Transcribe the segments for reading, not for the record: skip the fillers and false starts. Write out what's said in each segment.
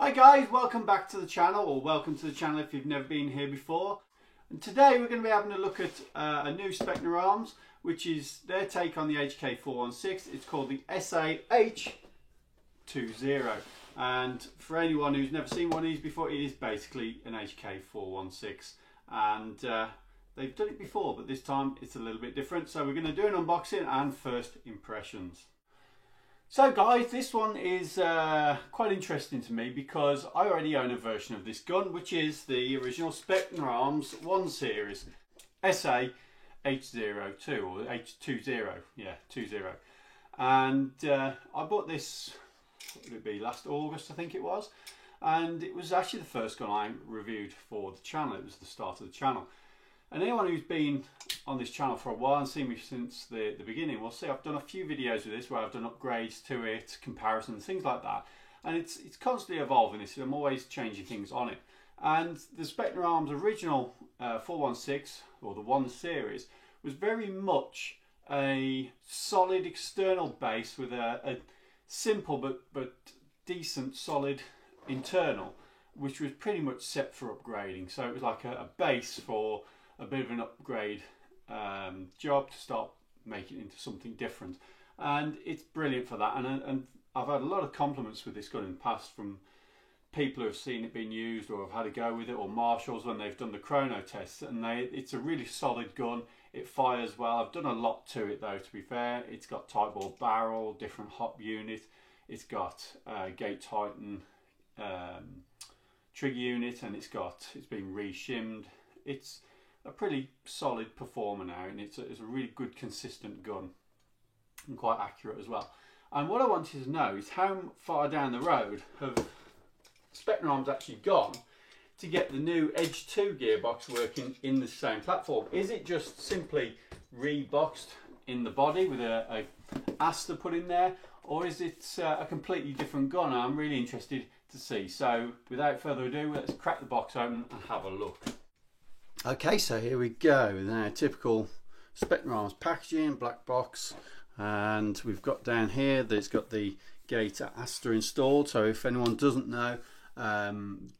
Hi guys, welcome back to the channel, or welcome to the channel if you've never been here before. And today we're going to be having a look at a new Specna Arms, which is their take on the HK416. It's called the SAH20. And for anyone who's never seen one of these before, it is basically an HK416. And they've done it before, but this time it's a little bit different. So we're going to do an unboxing and first impressions. So guys, this one is quite interesting to me because I already own a version of this gun, which is the original Specna Arms 1 Series SA H02 or H20, yeah, 20. And I bought this, what would it be, last August I think it was, and it was actually the first gun I reviewed for the channel. It was the start of the channel. And anyone who's been on this channel for a while and seen me since the beginning will see I've done a few videos with this where I've done upgrades to it, comparisons, things like that. And it's constantly evolving this, so I'm always changing things on it. And the Specna Arms original 416, or the 1 Series, was very much a solid external base with a simple but decent solid internal, which was pretty much set for upgrading. So it was like a base for a bit of an upgrade job to start making it into something different, and it's brilliant for that. And I've had a lot of compliments with this gun in the past from people who have seen it being used or have had a go with it, or marshals when they've done the chrono tests, and it's a really solid gun. It fires well. I've done a lot to it though, to be fair. It's got type ball barrel, different hop unit, it's got Gate Titan trigger unit, and it's been re-shimmed. It's a pretty solid performer now, and it's a really good consistent gun and quite accurate as well. And what I wanted to know is how far down the road have Specna Arms actually gone to get the new Edge 2 gearbox working in the same platform. Is it just simply reboxed in the body with a Aster put in there, or is it a completely different gun? I'm really interested to see. So without further ado, let's crack the box open and have a look. Okay, so here we go. Now, typical Specna Arms packaging, black box, and we've got down here that it's got the Gate Aster installed. So if anyone doesn't know,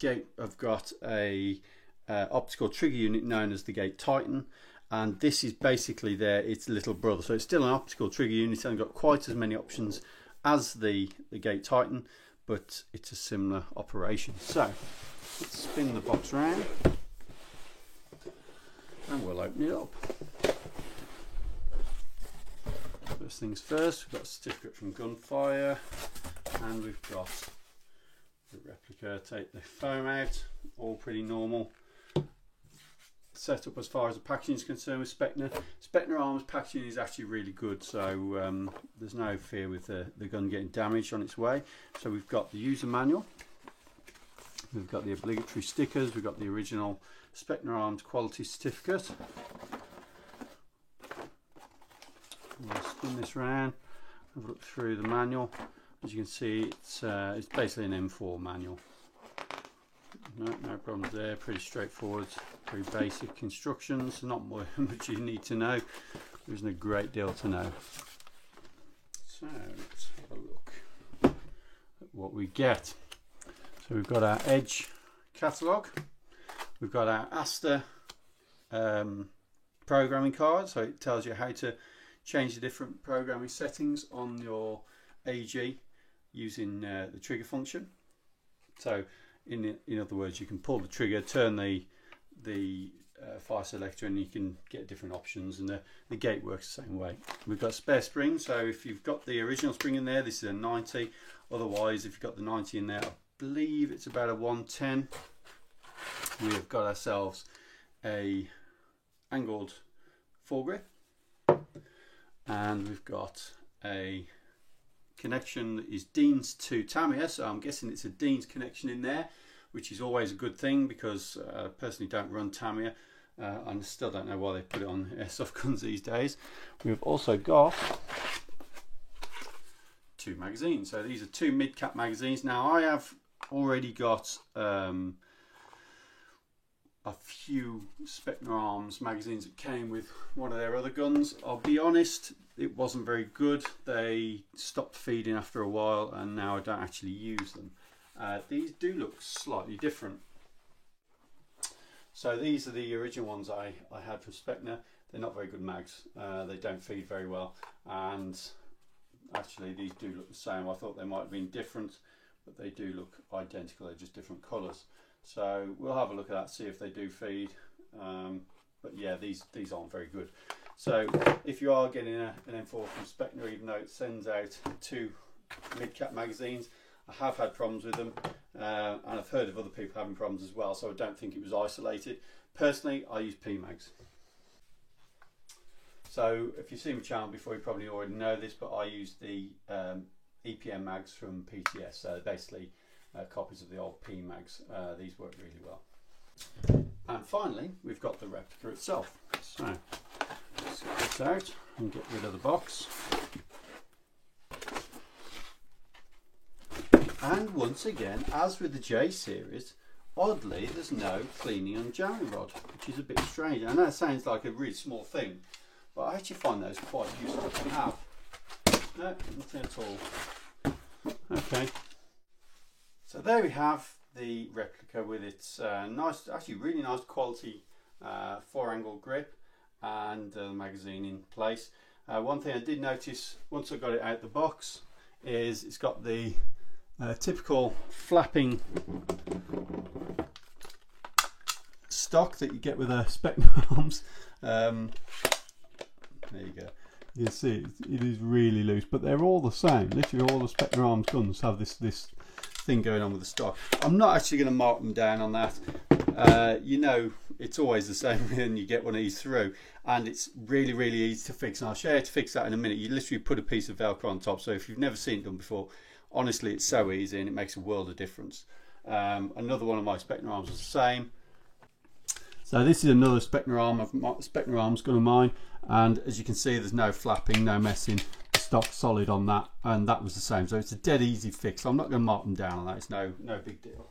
Gate have got a optical trigger unit known as the Gate Titan, and this is basically its little brother. So it's still an optical trigger unit and got quite as many options as the Gate Titan, but it's a similar operation. So let's spin the box around and we'll open it up. First things first, we've got a certificate from Gunfire, and we've got the replica. Take the foam out, all pretty normal setup as far as the packaging is concerned with Specna. Specna Arms packaging is actually really good, so there's no fear with the gun getting damaged on its way. So we've got the user manual, we've got the obligatory stickers, we've got the original Specna Arms quality certificate. We'll spin this round, have a look through the manual. As you can see, it's basically an M4 manual. No problems there, pretty straightforward, very basic instructions, not much you need to know. There isn't a great deal to know. So let's have a look at what we get. So we've got our Edge catalogue, we've got our Aster programming card, so it tells you how to change the different programming settings on your AG using the trigger function. So in other words, you can pull the trigger, turn the fire selector, and you can get different options, and the gate works the same way. We've got spare springs, so if you've got the original spring in there, this is a 90. Otherwise, if you've got the 90 in there, I believe it's about a 110. We have got ourselves a angled foregrip, and we've got a connection that is Dean's to Tamiya, so I'm guessing it's a Dean's connection in there, which is always a good thing because I personally don't run Tamiya, and still don't know why they put it on airsoft guns these days. We've also got 2 magazines, so these are 2 mid-cap magazines. Now I have already got a few Specna Arms magazines that came with one of their other guns. I'll be honest, it wasn't very good. They stopped feeding after a while, and now I don't actually use them. these do look slightly different. So these are the original ones I had from Specna. They're not very good mags. They don't feed very well, and actually these do look the same. I thought they might have been different, but they do look identical. They're just different colours. So we'll have a look at that, see if they do feed. But yeah, these aren't very good. So if you are getting an M4 from Specna, even though it sends out 2 mid-cap magazines, I have had problems with them, and I've heard of other people having problems as well, so I don't think it was isolated. Personally, I use PMags. So if you've seen my channel before, you probably already know this, but I use the EPM mags from PTS, so basically copies of the old PMags. These work really well. And finally, we've got the replica itself. So let's get this out and get rid of the box. And once again, as with the J series, oddly there's no cleaning and jamming rod, which is a bit strange. I know it sounds like a really small thing, but I actually find those quite useful to have. No, nothing at all. Okay, so there we have the replica with its nice, actually really nice quality 4-angle grip and the magazine in place. One thing I did notice once I got it out the box is it's got the typical flapping stock that you get with a Specna arms. There you go. You can see it is really loose, but they're all the same. Literally all the Specna arms guns have this thing going on with the stock. I'm not actually going to mark them down on that. You know, it's always the same when you get one of these through, and it's really easy to fix, and I'll show you how to fix that in a minute. You literally put a piece of Velcro on top, so if you've never seen it done before, honestly it's so easy and it makes a world of difference. Another one of my Specna arms is the same. So this is another Specna arms gun of mine, and as you can see there's no flapping, no messing. The stock's solid on that, and that was the same. So it's a dead easy fix. I'm not going to mark them down on that. It's no big deal.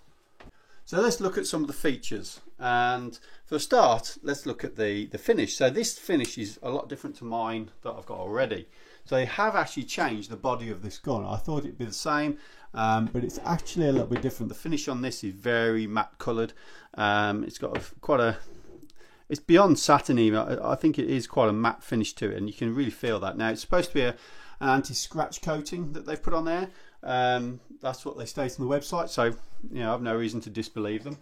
So let's look at some of the features, and for a start let's look at the finish. So this finish is a lot different to mine that I've got already. So they have actually changed the body of this gun. I thought it'd be the same, but it's actually a little bit different. The finish on this is very matte coloured. It's got it's beyond satin even. I think it is quite a matte finish to it, and you can really feel that. Now it's supposed to be an anti-scratch coating that they've put on there. That's what they state on the website, so you know, I have no reason to disbelieve them.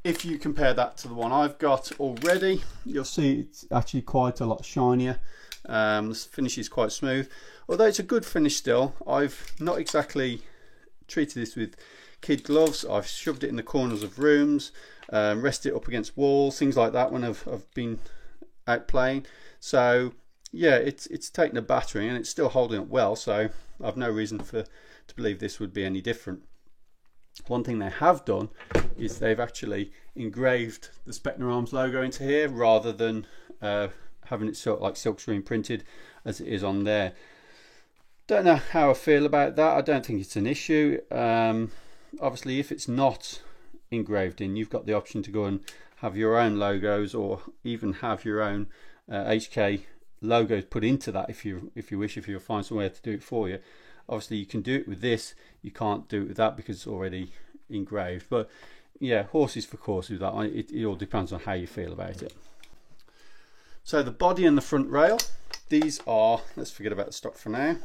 If you compare that to the one I've got already, you'll see it's actually quite a lot shinier. The finish is quite smooth, although it's a good finish still. I've not exactly treated this with kid gloves. I've shoved it in the corners of rooms, rested it up against walls, things like that when I've been out playing. So yeah, it's taken a battering and it's still holding up well, so I've no reason to believe this would be any different. One thing they have done is they've actually engraved the Specna Arms logo into here rather than having it sort of like silkscreen printed as it is on there. Don't know how I feel about that. I don't think it's an issue. Obviously if it's not engraved in, you've got the option to go and have your own logos, or even have your own HK logos put into that if you wish, if you'll find somewhere to do it for you. Obviously you can do it with this, you can't do it with that because it's already engraved. But yeah, horses for courses with that. It all depends on how you feel about it. So the body and the front rail, these are, let's forget about the stock for now.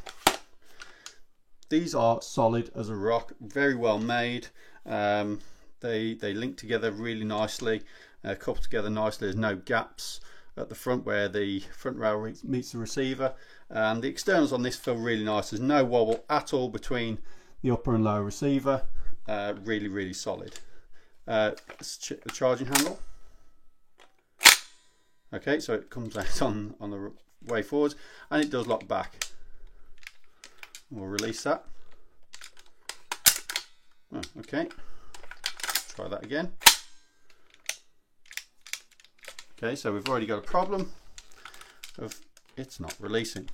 These are solid as a rock, very well made. They link together really nicely, couple together nicely. There's no gaps at the front where the front rail meets the receiver. The externals on this feel really nice. There's no wobble at all between the upper and lower receiver. Really solid. The charging handle. Okay, so it comes out on the way forwards, and it does lock back. We'll release that. Oh, okay, try that again. Okay, so we've already got a problem of it's not releasing.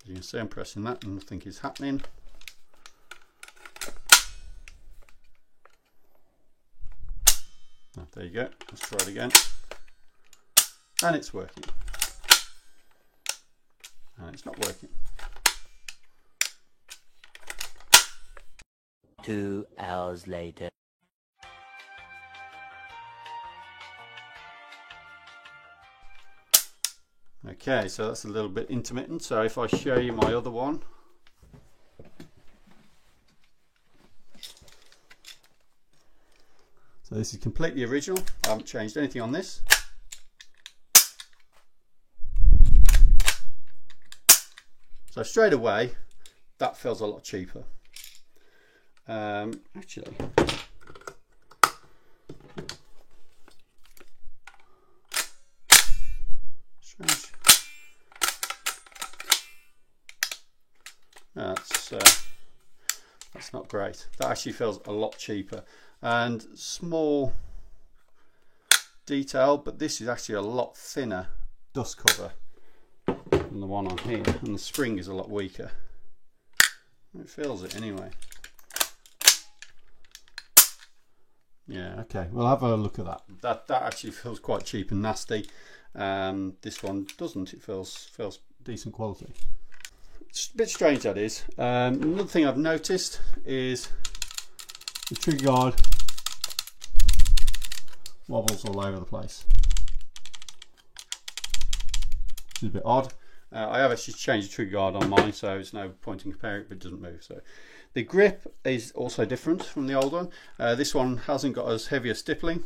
As you can see, I'm pressing that and nothing is happening. Oh, there you go, let's try it again. And it's working. it's not working. 2 hours later. Okay, so that's a little bit intermittent. So if I show you my other one. So this is completely original. I haven't changed anything on this. So straight away, that feels a lot cheaper. Actually, strange. That's not great. That actually feels a lot cheaper, and small detail, but this is actually a lot thinner dust cover than the one on here, and the spring is a lot weaker. It feels it anyway. Yeah, okay, we'll have a look at that. That actually feels quite cheap and nasty. This one doesn't. It feels decent quality. It's a bit strange, that is. Another thing I've noticed is the trigger guard wobbles all over the place. Which is a bit odd. I have actually changed the trigger guard on mine, so there's no point in comparing it, but it doesn't move. So the grip is also different from the old one. This one hasn't got as heavy a stippling.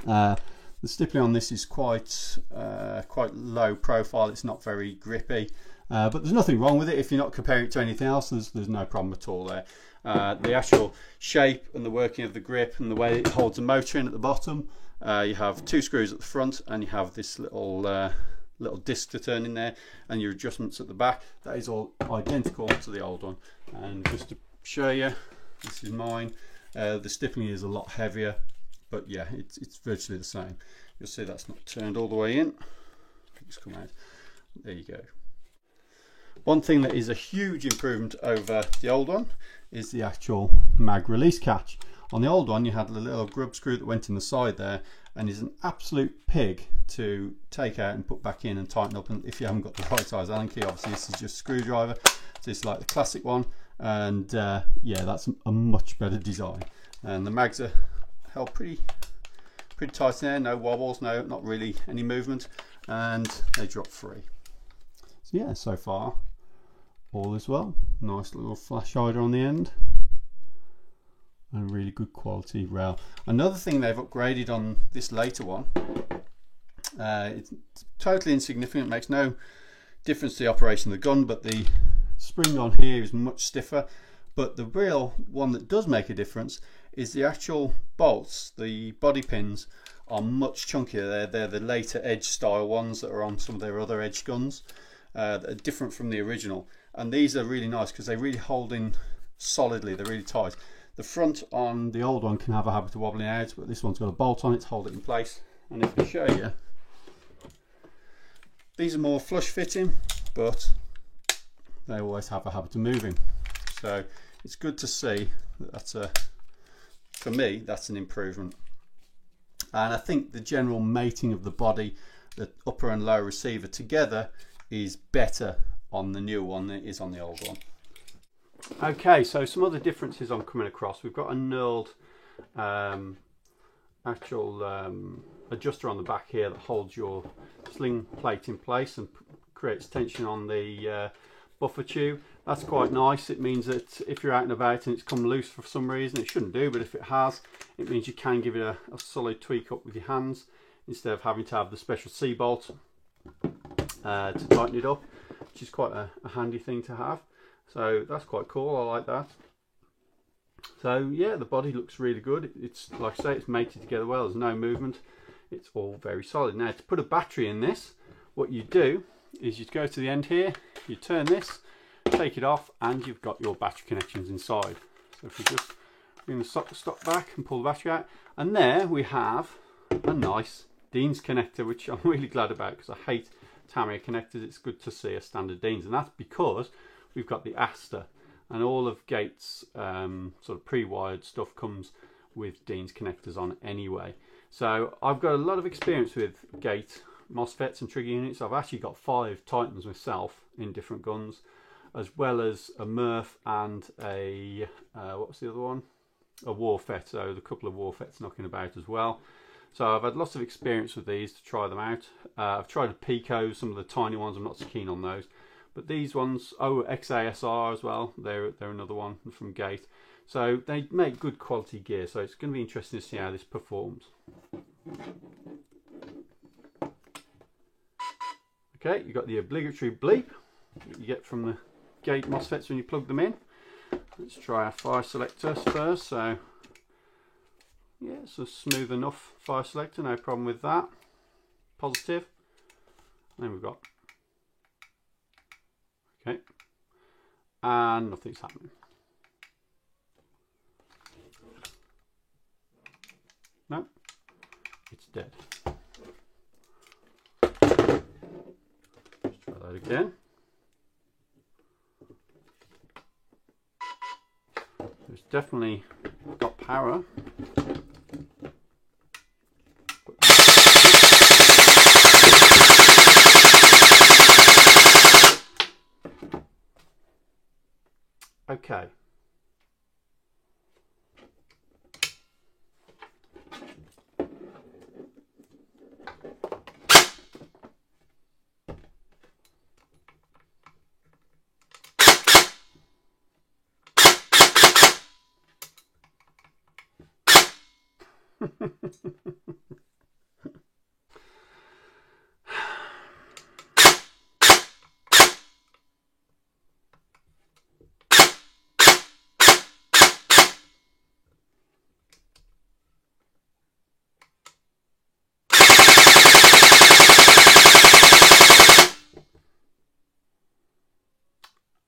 The stippling on this is quite low profile. It's not very grippy, but there's nothing wrong with it. If you're not comparing it to anything else, there's no problem at all there. The actual shape and the working of the grip and the way it holds the motor in at the bottom. You have 2 screws at the front, and you have this little disc to turn in there, and your adjustments at the back. That is all identical to the old one. And just to show you, this is mine. The stippling is a lot heavier, but yeah, it's virtually the same. You'll see that's not turned all the way in. It's come out. There you go. One thing that is a huge improvement over the old one is the actual mag release catch. On the old one, you had the little grub screw that went in the side there, and is an absolute pig to take out and put back in and tighten up. And if you haven't got the right size Allen key, obviously this is just a screwdriver. So it's like the classic one, and yeah, that's a much better design. And the mags are held pretty tight in there, no wobbles, not really any movement, and they drop free. So yeah, so far all is well. Nice little flash hider on the end, and really good quality rail. Another thing they've upgraded on this later one, it's totally insignificant, makes no difference to the operation of the gun, but the spring on here is much stiffer. But the real one that does make a difference is the actual bolts. The body pins are much chunkier. They're the later Edge style ones that are on some of their other Edge guns, that are different from the original. And these are really nice because they really hold in solidly. They're really tight. The front on the old one can have a habit of wobbling out, but this one's got a bolt on it to hold it in place. And if I show you, these are more flush fitting, but they always have a habit of moving. So it's good to see that for me, that's an improvement. And I think the general mating of the body, the upper and lower receiver together, is better on the new one than it is on the old one. Okay, so some other differences I'm coming across. We've got a knurled actual adjuster on the back here that holds your sling plate in place and creates tension on the buffer tube. That's quite nice. It means that if you're out and about and it's come loose for some reason, it shouldn't do, but if it has, it means you can give it a solid tweak up with your hands instead of having to have the special C-bolt to tighten it up, which is quite a handy thing to have. So that's quite cool. I like that. So yeah, the body looks really good. It's, like I say, it's mated together well. There's no movement. It's all very solid. Now, to put a battery in this, what you do is you go to the end here, you turn this, take it off, and you've got your battery connections inside. So if we just bring the stop back and pull the battery out, and there we have a nice Dean's connector, which I'm really glad about because I hate Tamiya connectors. It's good to see a standard Dean's, and that's because we've got the Aster, and all of Gate's sort of pre-wired stuff comes with Dean's connectors on anyway. So I've got a lot of experience with Gate MOSFETs and trigger units. I've actually got 5 Titans myself in different guns, as well as a Murph and a what was the other one? A Warfet. So there's a couple of Warfets knocking about as well. So I've had lots of experience with these to try them out. I've tried the Picos, some of the tiny ones. I'm not so keen on those, but these ones, oh, XASR as well. They're another one from Gate. So they make good quality gear. So it's going to be interesting to see how this performs. Okay, you've got the obligatory bleep that you get from the Gate MOSFETs when you plug them in. Let's try our fire selector first. So yeah, it's a smooth enough fire selector, no problem with that. Positive. And then we've got, okay, and nothing's happening. No, it's dead. Let's try that again. It's definitely got power. Okay.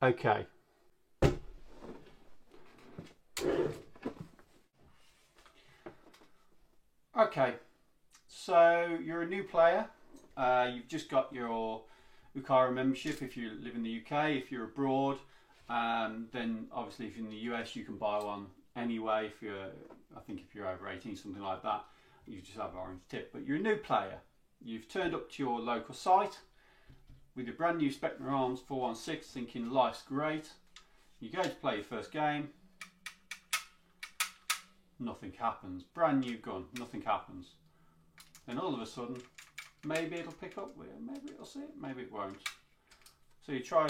Okay. Okay, so you're a new player. You've just got your Ukara membership if you live in the UK. If you're abroad, then obviously if you're in the US you can buy one anyway. If you're, I think if you're over 18, something like that, you just have an orange tip. But you're a new player. You've turned up to your local site with your brand new Spectre Arms 416, thinking life's great. You go to play your first game. Nothing happens. Brand new gun, nothing happens. Then all of a sudden, maybe it'll pick up, maybe it'll see it, maybe it won't. So you try.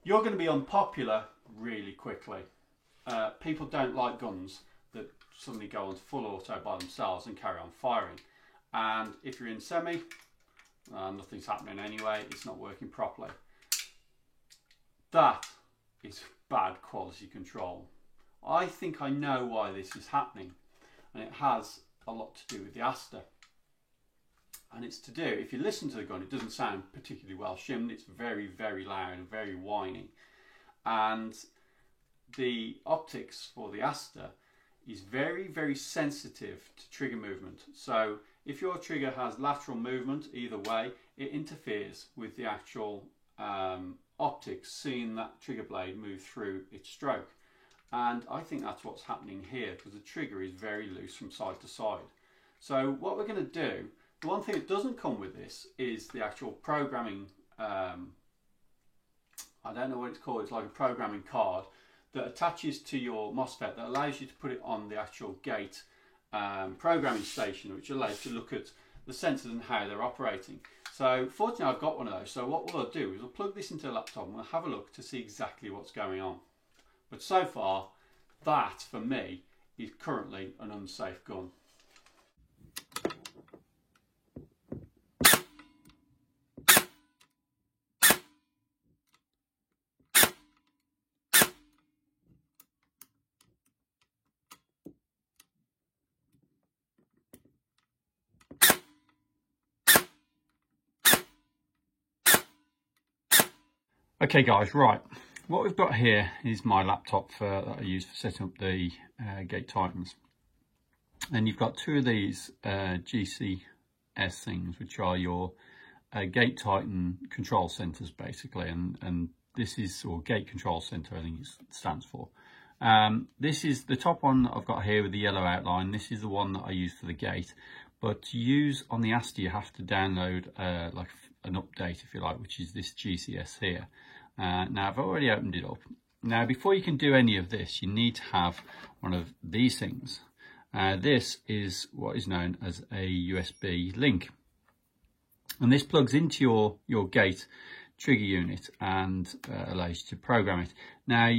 You're going to be unpopular really quickly. People don't like guns that suddenly go on full auto by themselves and carry on firing. And if you're in semi, nothing's happening anyway, it's not working properly. That is bad quality control. I think I know why this is happening, and it has a lot to do with the Aster. And it's to do, if you listen to the gun, it doesn't sound particularly well shimmed. It's very, very loud and very whiny. And the optics for the Aster is very, very sensitive to trigger movement. So if your trigger has lateral movement either way, it interferes with the actual optics, seeing that trigger blade move through its stroke. And I think that's what's happening here, because the trigger is very loose from side to side. So what we're going to do, the one thing that doesn't come with this is the actual programming, I don't know what it's called, it's like a programming card that attaches to your MOSFET that allows you to put it on the actual Gate programming station, which allows you to look at the sensors and how they're operating. So fortunately I've got one of those, so what we'll do is we'll plug this into a laptop and we'll have a look to see exactly what's going on. But so far, that for me is currently an unsafe gun. Okay guys, right, what we've got here is my laptop that I use for setting up the Gate Titans. And you've got two of these GCS things, which are your Gate Titan control centers basically, and this is, or Gate Control Center I think it stands for. This is the top one that I've got here with the yellow outline. This is the one that I use for the gate. But to use on the Aster, you have to download like an update, if you like, which is this GCS here. Now I've already opened it up. Now before you can do any of this, you need to have one of these things. This is what is known as a USB link. And this plugs into your gate trigger unit and allows you to program it. Now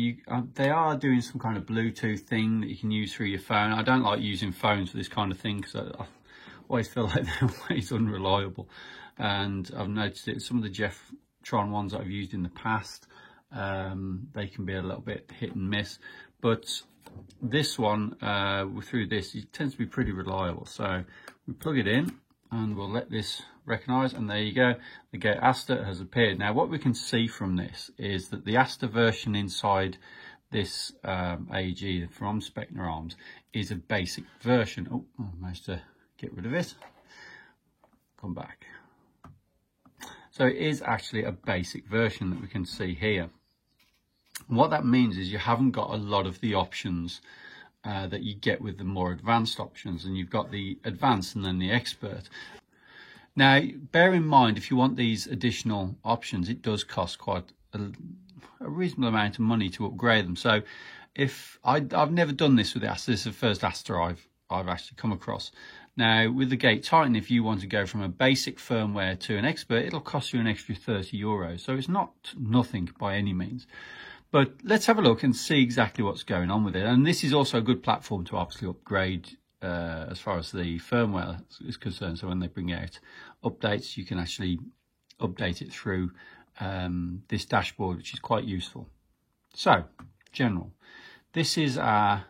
they are doing some kind of Bluetooth thing that you can use through your phone. I don't like using phones for this kind of thing because I always feel like they're always unreliable. And I've noticed it, some of the Jeftron ones that I've used in the past, they can be a little bit hit and miss. But this one, through this, it tends to be pretty reliable. So we plug it in and we'll let this recognise, and there you go, the Gate Aster has appeared. Now what we can see from this is that the Aster version inside this AEG from Specna Arms is a basic version. Oh, I managed to get rid of it. Come back. So it is actually a basic version that we can see here. And what that means is you haven't got a lot of the options that you get with the more advanced options, and you've got the advanced and then the expert. Now bear in mind, if you want these additional options, it does cost quite a reasonable amount of money to upgrade them. So if I've never done this with the Aster, this is the first Aster I've actually come across. Now with the Gate Titan, if you want to go from a basic firmware to an expert, it'll cost you an extra €30. So it's not nothing by any means. But let's have a look and see exactly what's going on with it. And this is also a good platform to obviously upgrade as far as the firmware is concerned. So when they bring out updates, you can actually update it through this dashboard, which is quite useful. So, general. This is an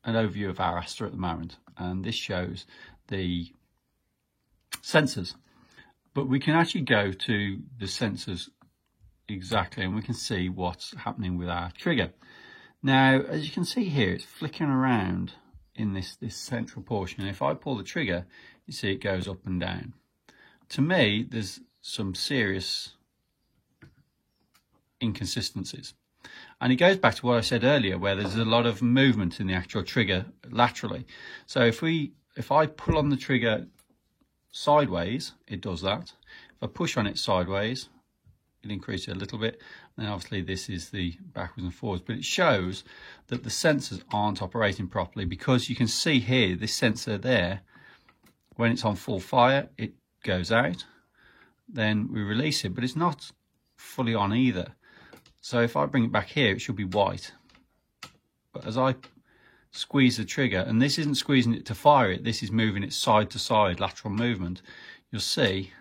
overview of our Aster at the moment. And this shows the sensors. But we can actually go to the sensors exactly, and we can see what's happening with our trigger. Now as you can see here, it's flicking around in this central portion, and if I pull the trigger, you see it goes up and down. To me, there's some serious inconsistencies, and it goes back to what I said earlier, where there's a lot of movement in the actual trigger laterally. So if I pull on the trigger sideways, it does that. If I push on it sideways, it'll increase it a little bit. And obviously this is the backwards and forwards, but it shows that the sensors aren't operating properly, because you can see here this sensor there, when it's on full fire, it goes out. Then we release it, but it's not fully on either. So if I bring it back here, it should be white. But as I squeeze the trigger, and this isn't squeezing it to fire it, this is moving it side to side, lateral movement, you'll see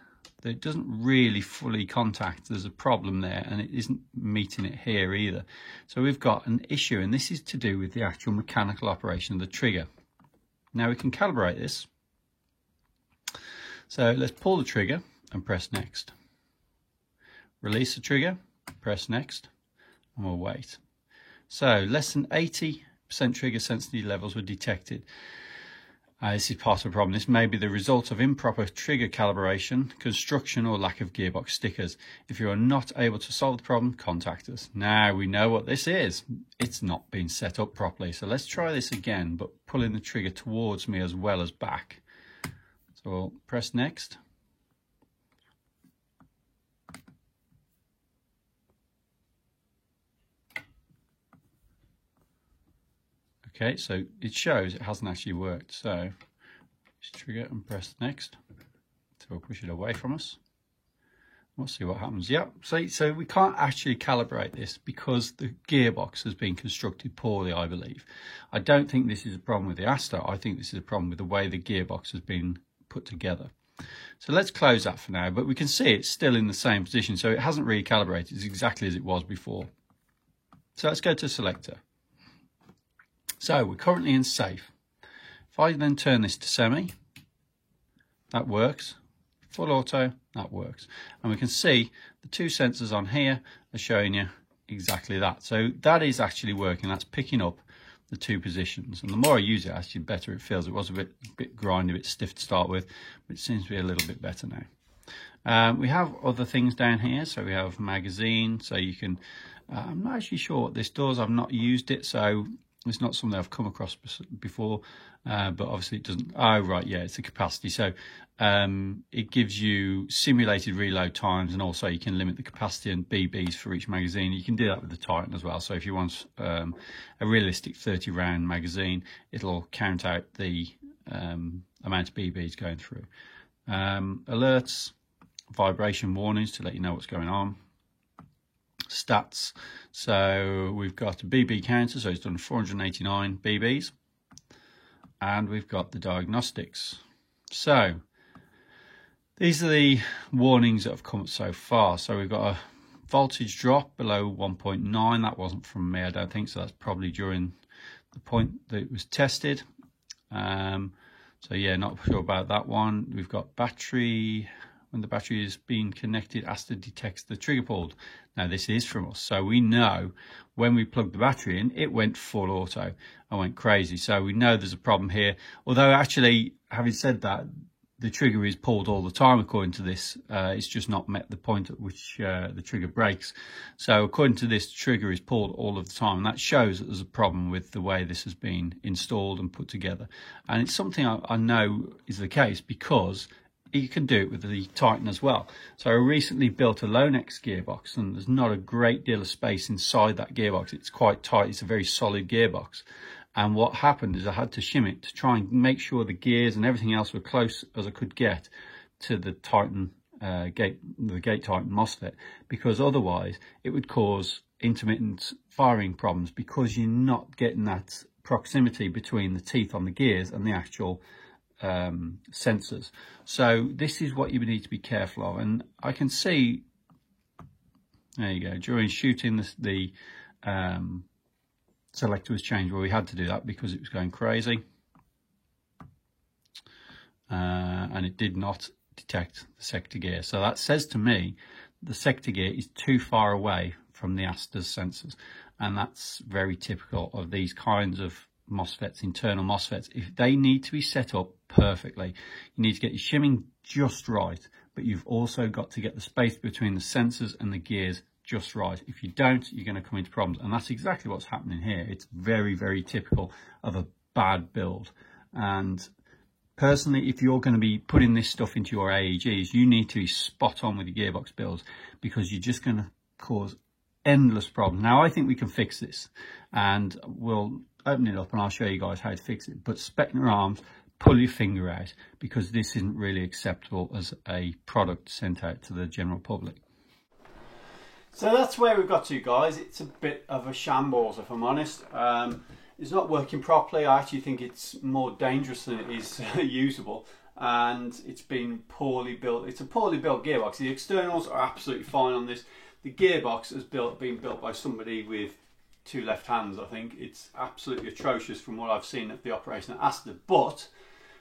that it doesn't really fully contact. There's a problem there, and it isn't meeting it here either. So we've got an issue, and this is to do with the actual mechanical operation of the trigger. Now we can calibrate this. So let's pull the trigger and press next. Release the trigger, press next, and we'll wait. So less than 80% trigger sensitivity levels were detected. This is part of the problem. This may be the result of improper trigger calibration, construction, or lack of gearbox stickers. If you are not able to solve the problem, contact us. Now we know what this is. It's not been set up properly. So let's try this again, but pulling the trigger towards me as well as back. So we'll press next. Okay, so it shows it hasn't actually worked. So just trigger and press next. So we'll push it away from us. We'll see what happens. Yep, so we can't actually calibrate this because the gearbox has been constructed poorly, I believe. I don't think this is a problem with the Aster. I think this is a problem with the way the gearbox has been put together. So let's close that for now, but we can see it's still in the same position. So it hasn't really calibrated. It's exactly as it was before. So let's go to selector. So we're currently in safe. If I then turn this to semi, that works. Full auto, that works. And we can see the two sensors on here are showing you exactly that. So that is actually working. That's picking up the two positions. And the more I use it, actually better it feels. It was a bit grindy, a bit stiff to start with, but it seems to be a little bit better now. We have other things down here. So we have magazine. So you can, I'm not actually sure what this does. I've not used it. So It's not something I've come across before, but obviously it doesn't. Oh, right, yeah, it's a capacity. So it gives you simulated reload times, and also you can limit the capacity and BBs for each magazine. You can do that with the Titan as well. So if you want a realistic 30-round magazine, it'll count out the amount of BBs going through. Alerts, vibration warnings to let you know what's going on. Stats, so we've got a BB counter, so it's done 489 BBs, and we've got the diagnostics. So these are the warnings that have come up so far. So we've got a voltage drop below 1.9. That wasn't from me, I don't think, so that's probably during the point that it was tested. So yeah, not sure about that one. We've got battery. When the battery is being connected, Aster detects the trigger pulled. Now this is from us, so we know when we plugged the battery in, it went full auto and went crazy. So we know there's a problem here. Although actually, having said that, the trigger is pulled all the time according to this. It's just not met the point at which the trigger breaks. So according to this, the trigger is pulled all of the time, and that shows that there's a problem with the way this has been installed and put together. And it's something I know is the case because you can do it with the Titan as well. So I recently built a Lonex gearbox, and there's not a great deal of space inside that gearbox. It's quite tight. It's a very solid gearbox. And what happened is I had to shim it to try and make sure the gears and everything else were close as I could get to the Titan the Gate Titan MOSFET, because otherwise it would cause intermittent firing problems, because you're not getting that proximity between the teeth on the gears and the actual sensors. So this is what you need to be careful of. And I can see, there you go, during shooting the selector was changed. Well, we had to do that because it was going crazy, and it did not detect the sector gear. So that says to me the sector gear is too far away from the Aster's sensors, and that's very typical of these kinds of MOSFETs, internal MOSFETs. If they need to be set up perfectly, you need to get your shimming just right, but you've also got to get the space between the sensors and the gears just right. If you don't, you're going to come into problems, and that's exactly what's happening here. It's very, very typical of a bad build. And personally, if you're going to be putting this stuff into your AEGs, you need to be spot on with your gearbox builds, because you're just going to cause endless problems. Now, I think we can fix this, and we'll open it up and I'll show you guys how to fix it. But Specna Arms, pull your finger out, because this isn't really acceptable as a product sent out to the general public. So that's where we've got to, guys. It's a bit of a shambles, if I'm honest. It's not working properly. I actually think it's more dangerous than it is usable, and it's been poorly built. It's a poorly built gearbox. The externals are absolutely fine on this. The gearbox has been built by somebody with two left hands, I think. It's absolutely atrocious from what I've seen at the operation at Aster. But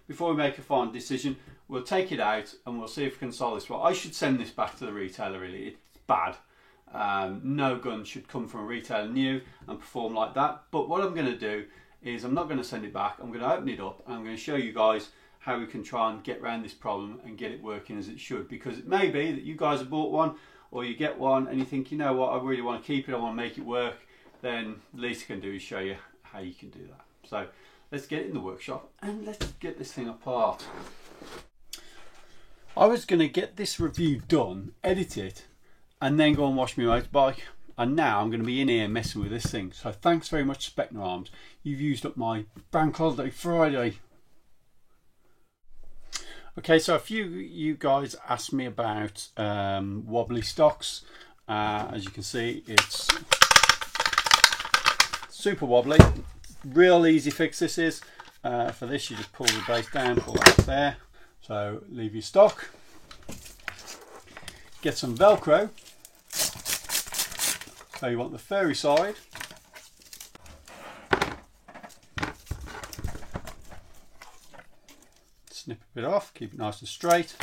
before we make a final decision, we'll take it out and we'll see if we can solve this. Well, I should send this back to the retailer, really. It's bad. No gun should come from a retailer new and perform like that. But what I'm going to do is I'm not going to send it back. I'm going to open it up and I'm going to show you guys how we can try and get around this problem and get it working as it should. Because it may be that you guys have bought one, or you get one and you think, you know what, I really want to keep it, I want to make it work. Then the least I can do is show you how you can do that. So let's get it in the workshop and let's get this thing apart. I was going to get this review done, edit it, and then go and wash my motorbike, and now I'm going to be in here messing with this thing. So thanks very much, Specna Arms. You've used up my Bank Holiday Friday. Okay, so a few of you guys asked me about wobbly stocks. As you can see, it's super wobbly. Real easy fix this is. For this, you just pull the base down, pull that there. So leave your stock. Get some Velcro. So you want the furry side. Snip a bit off, keep it nice and straight.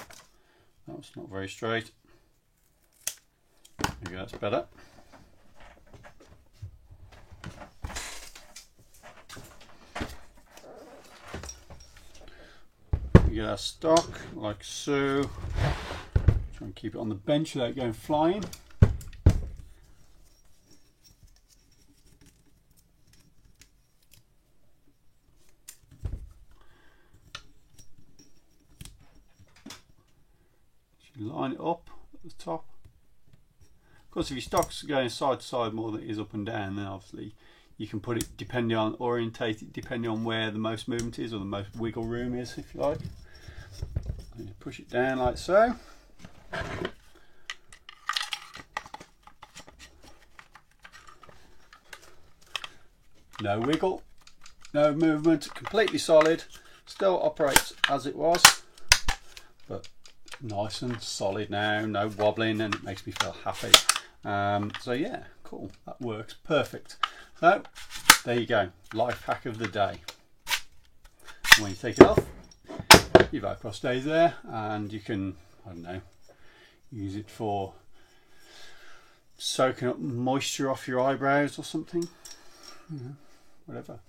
Oh, it's not very straight. Maybe that's better. We get our stock like so. Try and keep it on the bench without going flying. line it up at the top. Of course, if your stock's going side to side more than it is up and down, then obviously you can put it orientate it depending on where the most movement is or the most wiggle room is, if you like. And you push it down like so. No wiggle, no movement, completely solid. Still operates as it was, but nice and solid now, no wobbling, and it makes me feel happy. So yeah, cool, that works perfect. So there you go, life hack of the day. And when you take it off, your Velcro stays there, and you can, I don't know, use it for soaking up moisture off your eyebrows or something, you know, whatever.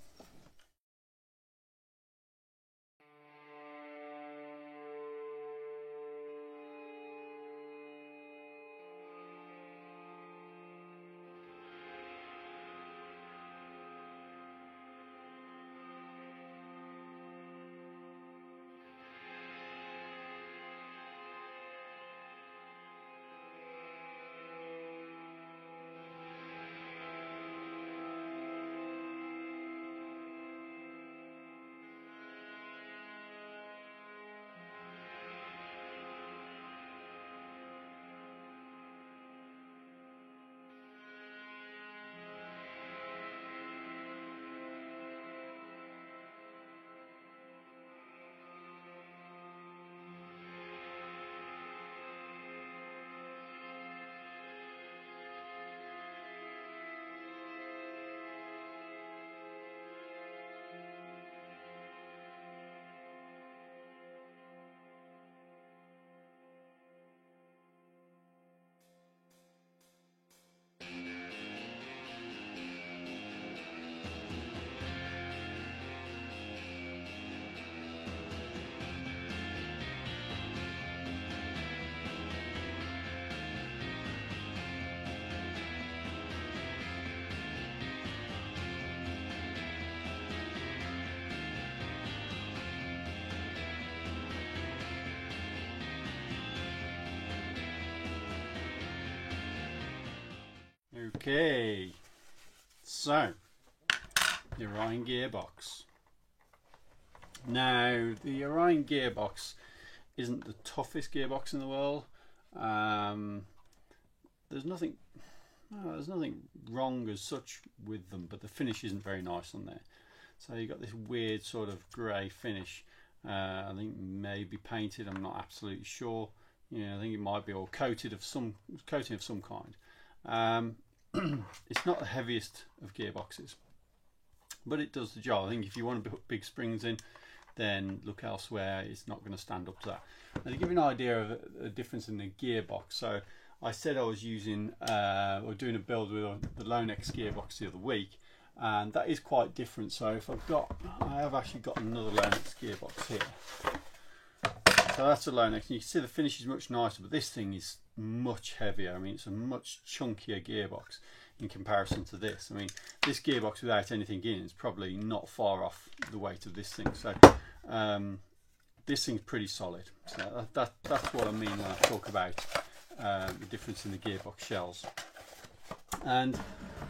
Okay, so the Orion gearbox. Now, the Orion gearbox isn't the toughest gearbox in the world. There's nothing wrong as such with them, but the finish isn't very nice on there. So you've got this weird sort of grey finish. I think maybe painted. I'm not absolutely sure. I think it might be all coating of some kind. It's not the heaviest of gearboxes, but it does the job. I think if you want to put big springs in, then look elsewhere. It's not going to stand up to that. And to give you an idea of the difference in the gearbox, so I said I was using or doing a build with the Lonex gearbox the other week, and that is quite different. So if I have actually got another Lonex gearbox here. So that's a Lonex, and you can see the finish is much nicer, but this thing is much heavier. I mean, it's a much chunkier gearbox in comparison to this. I mean, this gearbox without anything in is probably not far off the weight of this thing. So this thing's pretty solid. So that's what I mean when I talk about the difference in the gearbox shells. And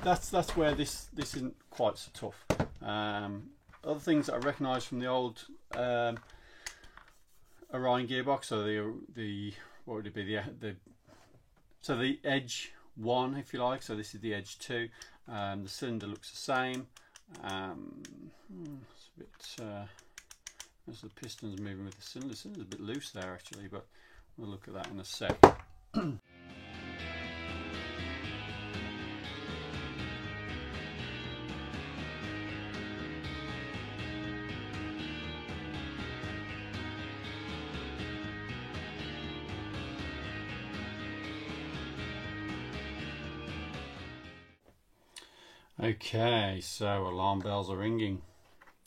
that's where this isn't quite so tough. Other things that I recognise from the old Orion gearbox, so the what would it be, so the Edge 1, if you like. So this is the Edge 2. The cylinder looks the same. It's a bit as the piston's moving with the cylinder. The cylinder's a bit loose there actually, but we'll look at that in a sec. Okay, so alarm bells are ringing.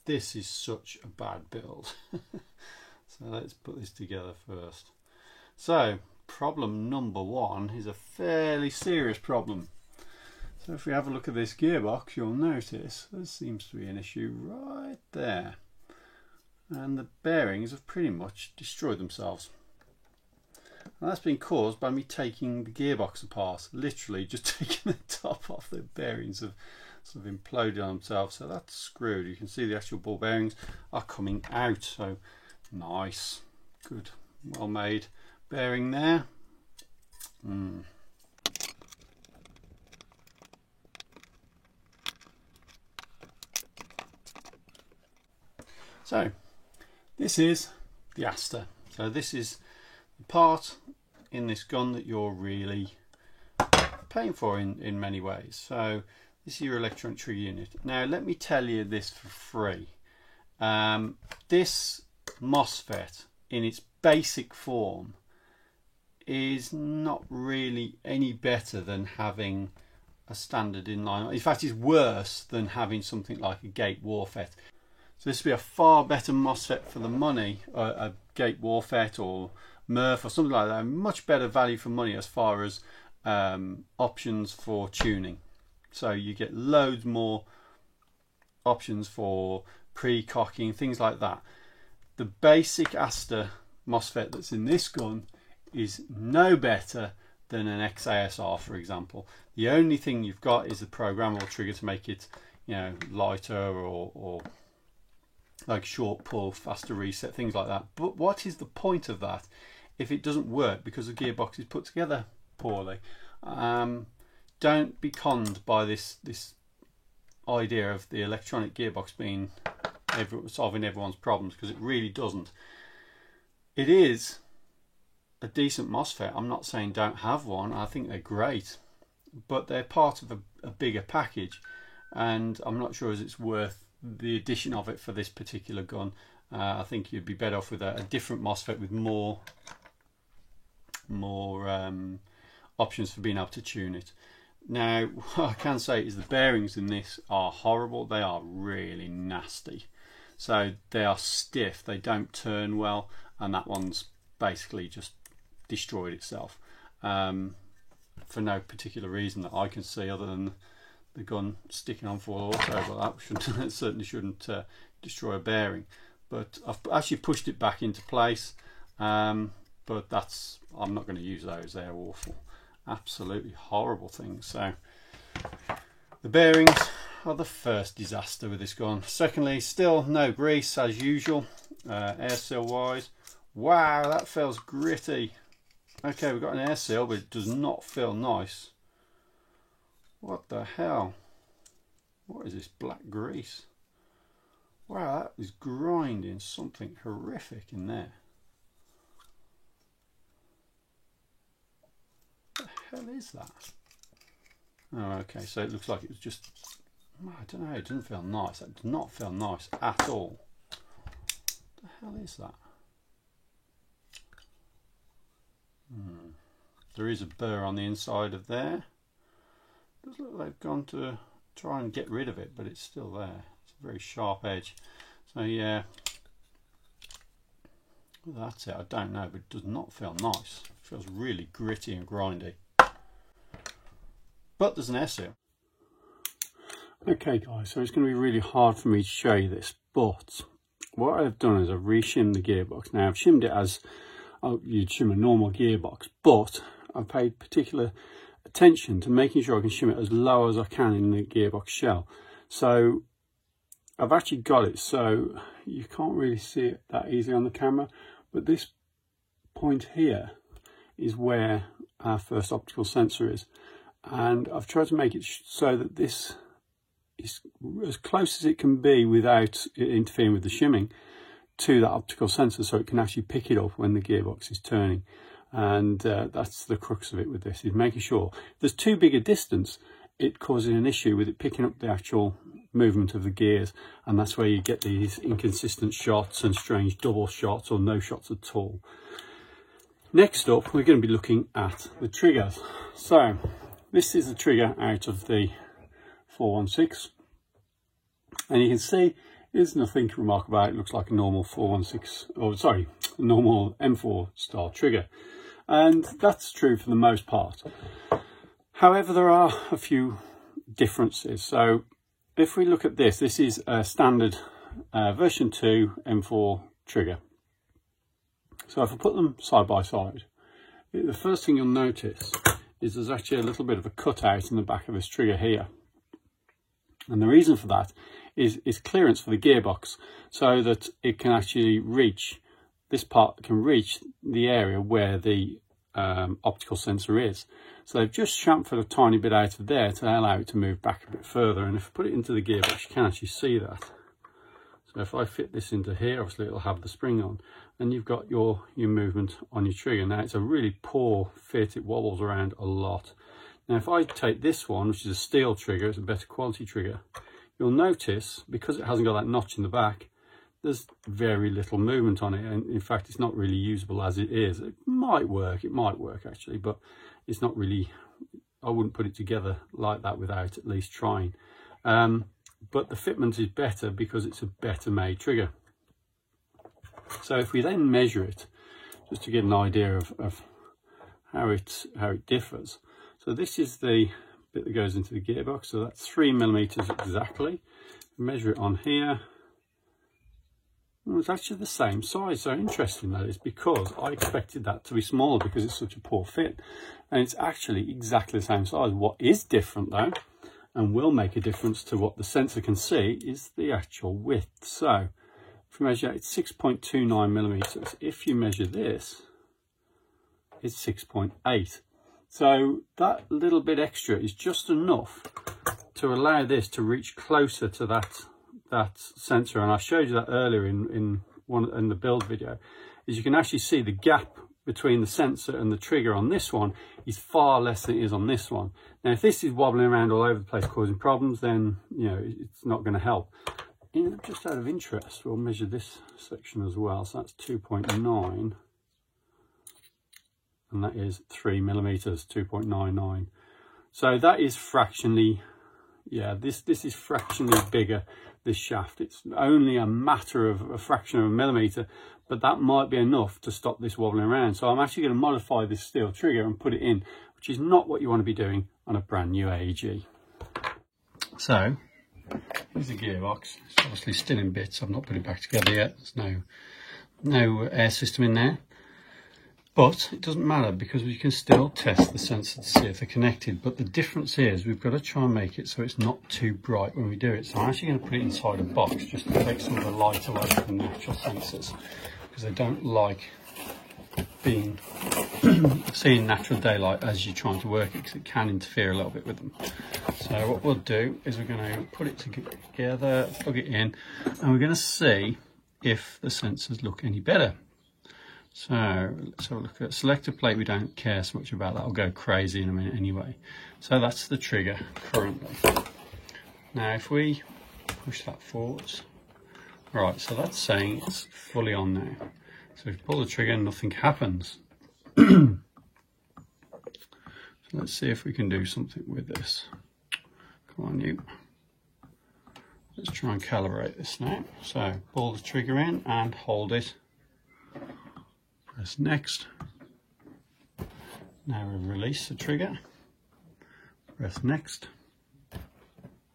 This is such a bad build. So let's put this together first. So problem number one is a fairly serious problem. So if we have a look at this gearbox, you'll notice there seems to be an issue right there. And the bearings have pretty much destroyed themselves. And that's been caused by me taking the gearbox apart, literally just taking the top off. The bearings have sort of imploded on themselves, so that's screwed. You can see the actual ball bearings are coming out, so nice, good, well made bearing there. So this is the Aster. So this is the part in this gun that you're really paying for in many ways. So this is your electronic trigger unit. Now let me tell you this for free. This MOSFET in its basic form is not really any better than having a standard inline. In fact, it's worse than having something like a Gate Warfet. So this would be a far better MOSFET for the money, a Gate Warfet or Murph or something like that. Much better value for money as far as options for tuning. So you get loads more options for pre-cocking, things like that. The basic Aster MOSFET that's in this gun is no better than an XASR, for example. The only thing you've got is the programmable trigger to make it, you know, lighter or like short pull, faster reset, things like that. But what is the point of that if it doesn't work because the gearbox is put together poorly? Don't be conned by this idea of the electronic gearbox being solving everyone's problems, because it really doesn't. It is a decent MOSFET. I'm not saying don't have one. I think they're great, but they're part of a bigger package, and I'm not sure as it's worth the addition of it for this particular gun. I think you'd be better off with a different MOSFET with more options for being able to tune it. Now, what I can say is the bearings in this are horrible. They are really nasty. So they are stiff, they don't turn well, and that one's basically just destroyed itself for no particular reason that I can see other than the gun sticking on full auto, but that certainly shouldn't destroy a bearing. But I've actually pushed it back into place, but I'm not going to use those. They're awful, absolutely horrible things. So the bearings are the first disaster with this gun. Secondly, still no grease as usual, air seal wise. Wow, that feels gritty. Okay, we've got an air seal, but it does not feel nice. What the hell? What is this black grease? Wow, that is grinding something horrific in there. What the hell is that? Oh, okay, so it looks like it was just, I don't know, it doesn't feel nice. That does not feel nice at all. What the hell is that? There is a burr on the inside of there. Does look like they've gone to try and get rid of it, but it's still there. It's a very sharp edge. So yeah, that's it. I don't know, but it does not feel nice. It feels really gritty and grindy. But there's an air seal. Okay guys, so it's going to be really hard for me to show you this, but what I've done is I've re-shimmed the gearbox. Now I've shimmed it as you'd shim a normal gearbox, but I've paid particular attention to making sure I can shim it as low as I can in the gearbox shell. So I've actually got it so you can't really see it that easily on the camera, but this point here is where our first optical sensor is, and I've tried to make it so that this is as close as it can be without interfering with the shimming to that optical sensor, so it can actually pick it up when the gearbox is turning. And that's the crux of it with this, is making sure if there's too big a distance, it causes an issue with it picking up the actual movement of the gears, and that's where you get these inconsistent shots and strange double shots or no shots at all. Next up, we're going to be looking at the triggers. So this is the trigger out of the 416, and you can see there's nothing remarkable about it. It looks like a normal 416, or sorry, a normal M4 style trigger, and that's true for the most part. However, there are a few differences. So if we look at this, this is a standard version 2 M4 trigger. So if I put them side by side, the first thing you'll notice is there's actually a little bit of a cutout in the back of this trigger here. And the reason for that is clearance for the gearbox, so that it can actually reach, this part can reach the area where the optical sensor is. So they've just chamfered a tiny bit out of there to allow it to move back a bit further. And if I put it into the gearbox, you can actually see that. So if I fit this into here, obviously it'll have the spring on, and you've got your movement on your trigger. Now it's a really poor fit, it wobbles around a lot. Now if I take this one, which is a steel trigger, it's a better quality trigger, you'll notice, because it hasn't got that notch in the back, there's very little movement on it, and in fact it's not really usable as it is. It might work actually, but it's not really, I wouldn't put it together like that without at least trying. But the fitment is better because it's a better made trigger. So if we then measure it, just to get an idea of how it differs. So this is the bit that goes into the gearbox, so that's 3mm exactly. Measure it on here. Well, it's actually the same size. So interesting that is, because I expected that to be smaller because it's such a poor fit, and it's actually exactly the same size. What is different though, and will make a difference to what the sensor can see, is the actual width. So if you measure, it's 6.29mm. If you measure this, it's 6.8. So that little bit extra is just enough to allow this to reach closer to that sensor. And I showed you that earlier in the build video, is you can actually see the gap between the sensor and the trigger on this one is far less than it is on this one. Now if this is wobbling around all over the place causing problems, then it's not going to help. Just out of interest, we'll measure this section as well. So that's 2.9, and that is 3mm, 2.99. So that is fractionally, this is fractionally bigger, this shaft. It's only a matter of a fraction of a millimeter, but that might be enough to stop this wobbling around. So I'm actually going to modify this steel trigger and put it in, which is not what you want to be doing on a brand new AEG. So here's the gearbox. It's obviously still in bits. I've not put it back together yet. There's no air system in there. But it doesn't matter, because we can still test the sensor to see if they're connected. But the difference is we've got to try and make it so it's not too bright when we do it. So I'm actually going to put it inside a box just to take some of the light away from the natural sensors, because they don't like seeing natural daylight as you're trying to work it, because it can interfere a little bit with them. So what we'll do is we're going to put it together, plug it in, and we're going to see if the sensors look any better. So let's have a look at selector plate. We don't care so much about that. I'll go crazy in a minute anyway. So that's the trigger currently. Now if we push that forwards, right, so that's saying it's fully on now. So if you pull the trigger, nothing happens. So let's see if we can do something with this. Come on, you. Let's try and calibrate this now. So pull the trigger in and hold it. Press next. Now we release the trigger. Press next.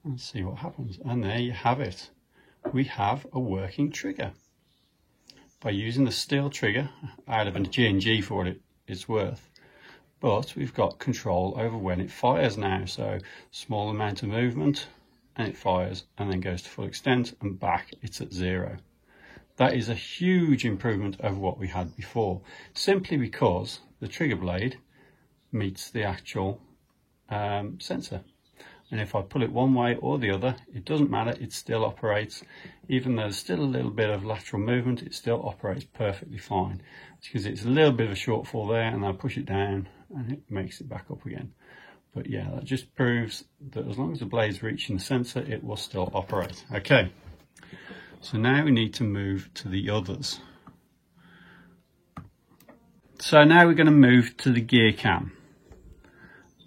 And see what happens. And there you have it. We have a working trigger. By using the steel trigger out of a G&G for what it's worth. But we've got control over when it fires now. So small amount of movement and it fires and then goes to full extent, and back it's at 0. That is a huge improvement over what we had before, simply because the trigger blade meets the actual sensor. And if I pull it one way or the other, it doesn't matter, it still operates. Even though there's still a little bit of lateral movement, it still operates perfectly fine. It's because it's a little bit of a shortfall there, and I push it down and it makes it back up again. But yeah, that just proves that as long as the blade's reaching the sensor, it will still operate. Okay. So now we need to move to the others. So now we're going to move to the gear cam.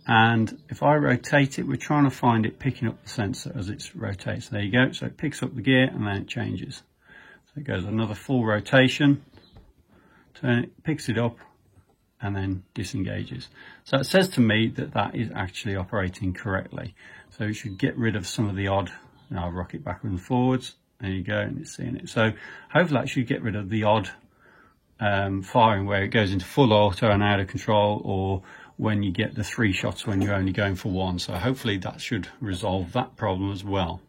And if I rotate it, we're trying to find it picking up the sensor as it rotates. There you go. So it picks up the gear and then it changes. So it goes another full rotation, turn it, picks it up, and then disengages. So it says to me that that is actually operating correctly. So you should get rid of some of the odd, I'll rock it backwards and forwards. There you go, and it's seeing it. So hopefully that should get rid of the odd firing where it goes into full auto and out of control, or when you get the 3 shots when you're only going for 1. So hopefully that should resolve that problem as well.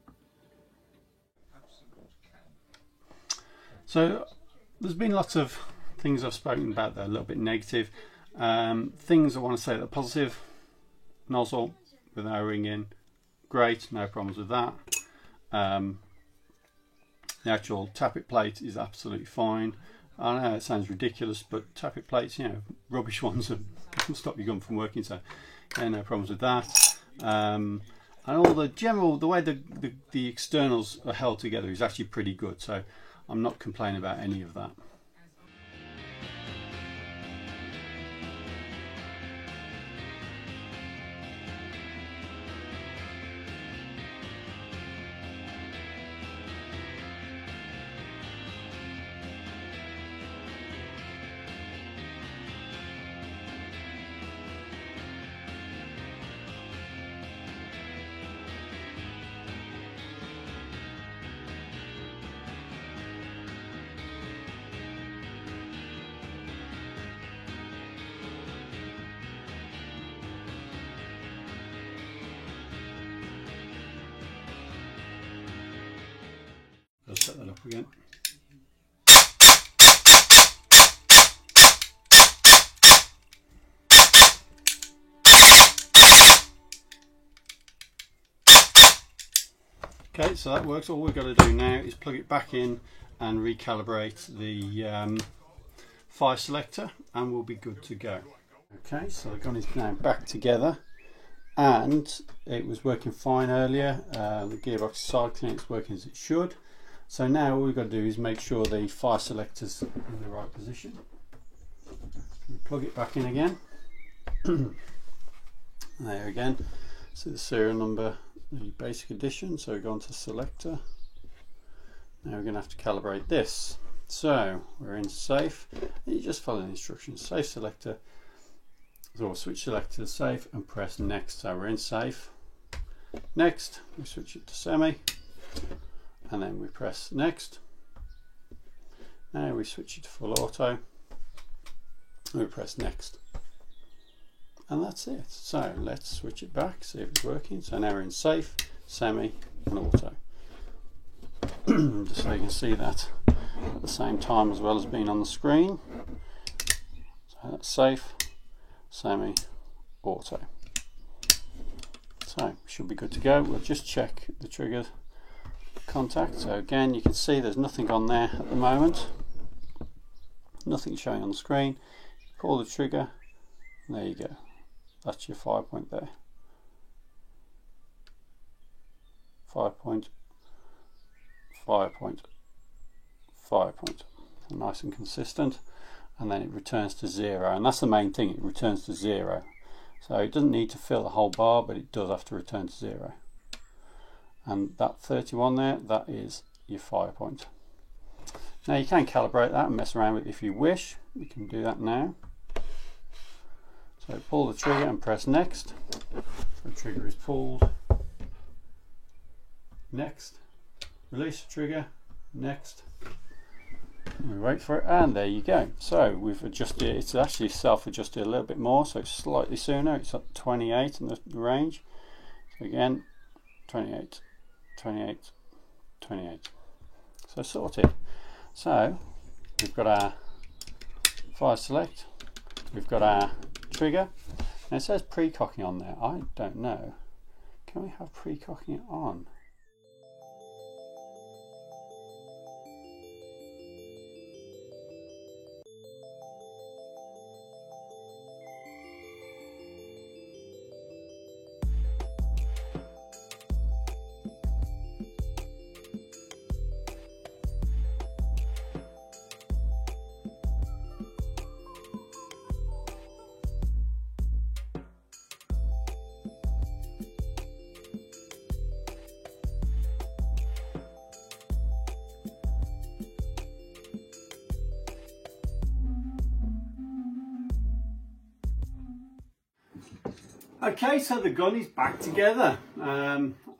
So there's been lots of things I've spoken about that are a little bit negative. Things I want to say that are positive: nozzle with O-ring in, great, no problems with that. The actual tappet plate is absolutely fine. I know it sounds ridiculous, but tappet plates, you know, rubbish ones can stop your gun from working, so yeah, no problems with that. And all the way the externals are held together is actually pretty good, so I'm not complaining about any of that. I'll set that up again. Okay, so that works. All we've got to do now is plug it back in and recalibrate the fire selector, and we'll be good to go. Okay, so the gun is now back together, and it was working fine earlier. The gearbox is cycling, it's working as it should. So now all we've got to do is make sure the fire selector's in the right position. We plug it back in again. There again. See the serial number, the basic edition. So we go on to selector. Now we're going to have to calibrate this. So we're in safe. And you just follow the instructions. Safe selector. So we'll switch selector to safe and press next. So we're in safe. Next, we switch it to semi. And then we press next. Now we switch it to full auto. We press next. And that's it. So let's switch it back, see if it's working. So now we're in safe, semi, and auto. Just so you can see that at the same time as well as being on the screen. So that's safe, semi, auto. So should be good to go. We'll just check the trigger contact. So again, you can see there's nothing on there at the moment, nothing showing on the screen. Pull the trigger, and there you go, that's your 5 point there. 5 point, 5 point, 5 point, nice and consistent, and then it returns to 0, and that's the main thing, it returns to 0. So it doesn't need to fill the whole bar, but it does have to return to 0. And that 31 there, that is your 5 point. Now you can calibrate that and mess around with it if you wish. We can do that now. So pull the trigger and press next. The trigger is pulled. Next. Release the trigger. Next. And we wait for it, and there you go. So we've adjusted it. It's actually self-adjusted a little bit more, so it's slightly sooner. It's at 28 in the range. So again, 28. 28, 28. So sorted. So we've got our fire select, we've got our trigger. Now it says pre-cocking on there. I don't know. Can we have pre-cocking on? Okay, so the gun is back together.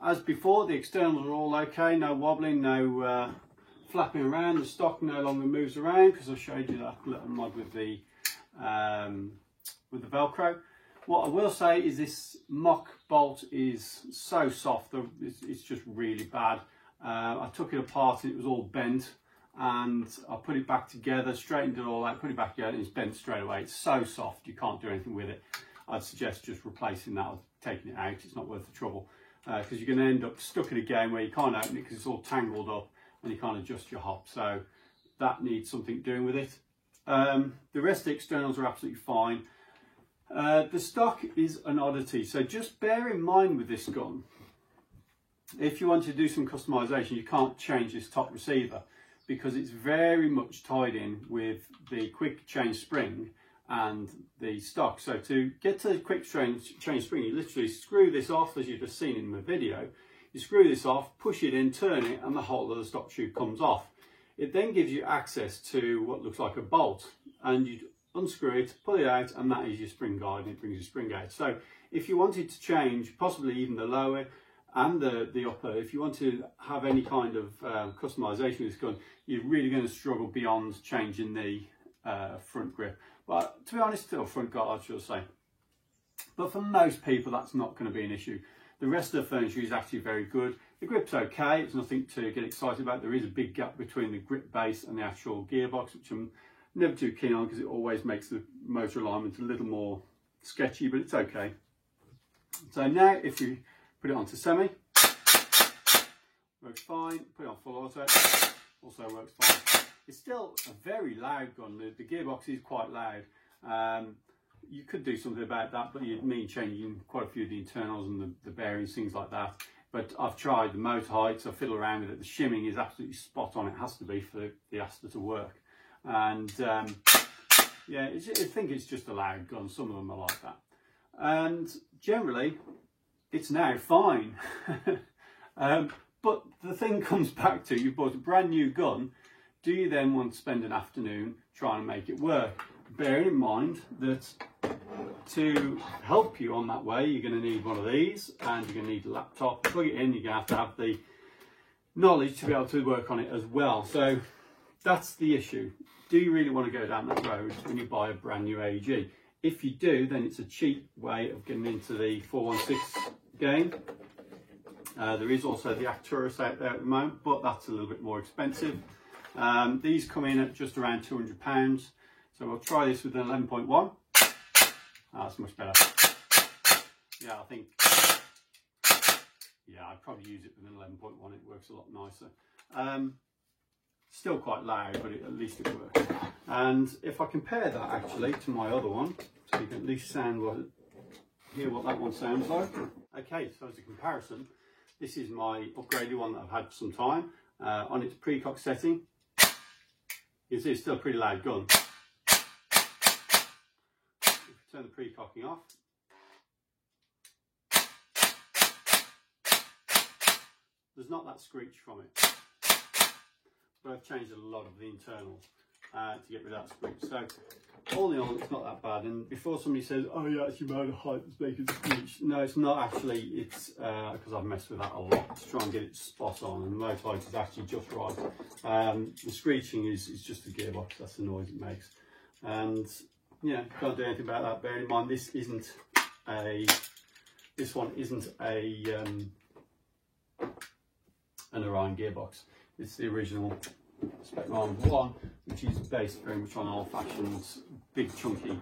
As before, the externals are all okay, no wobbling, no flapping around. The stock no longer moves around because I showed you that little mod with the Velcro. What I will say is this mock bolt is so soft, it's just really bad. I took it apart and it was all bent, and I put it back together, straightened it all out, put it back together, and it's bent straight away. It's so soft, you can't do anything with it. I'd suggest just replacing that or taking it out. It's not worth the trouble, because you're going to end up stuck in a game where you can't open it because it's all tangled up and you can't adjust your hop. So that needs something doing with it. The rest of the externals are absolutely fine. The stock is an oddity, so just bear in mind with this gun, if you want to do some customization, you can't change this top receiver because it's very much tied in with the quick change spring and the stock. So to get to the quick change spring, you literally screw this off, as you've just seen in the video. You screw this off, push it in, turn it, and the whole of the stock tube comes off. It then gives you access to what looks like a bolt, and you unscrew it, pull it out, and that is your spring guide, and it brings your spring out. So if you wanted to change possibly even the lower and the upper, if you want to have any kind of customization with this gun, you're really going to struggle beyond changing the front grip. But to be honest, or front guard, I should say. But for most people, that's not going to be an issue. The rest of the furniture is actually very good. The grip's okay, it's nothing to get excited about. There is a big gap between the grip base and the actual gearbox, which I'm never too keen on because it always makes the motor alignment a little more sketchy, but it's okay. So now if we put it onto semi, works fine. Put it on full auto, also works fine. It's still a very loud gun. The gearbox is quite loud. You could do something about that, but you'd mean changing quite a few of the internals and the bearings, things like that. But I've tried the motor heights, I fiddle around with it. The shimming is absolutely spot on. It has to be for the Aster to work. And yeah, I think it's just a loud gun. Some of them are like that. And generally, it's now fine. But the thing comes back to, you bought a brand new gun. Do you then want to spend an afternoon trying to make it work? Bearing in mind that to help you on that way, you're going to need one of these, and you're going to need a laptop. Plug it in, you're going to have the knowledge to be able to work on it as well. So that's the issue. Do you really want to go down that road when you buy a brand new AEG? If you do, then it's a cheap way of getting into the 416 game. There is also the Arcturus out there at the moment, but that's a little bit more expensive. These come in at just around £200. So we'll try this with an 11.1. That's much better. Yeah, I think, yeah, I'd probably use it with an 11.1. It works a lot nicer. Still quite loud, but at least it works. And if I compare that actually to my other one, so you can at least hear what that one sounds like. Okay, so as a comparison, this is my upgraded one that I've had for some time. On its precock setting, you can see it's still a pretty loud gun. If we turn the precocking off, there's not that screech from it. But I've changed a lot of the internals to get rid of that screech. So all in all, it's not that bad. And before somebody says, oh yeah, it's your motor height that's making it screech. No, it's not actually. It's because I've messed with that a lot to try and get it spot on. And the motor height is actually just right. The screeching is just the gearbox. That's the noise it makes. And yeah, can't do anything about that. Bear in mind, this one isn't an Orion gearbox. It's the original Spectrum 1, which is based very much on old-fashioned, big, chunky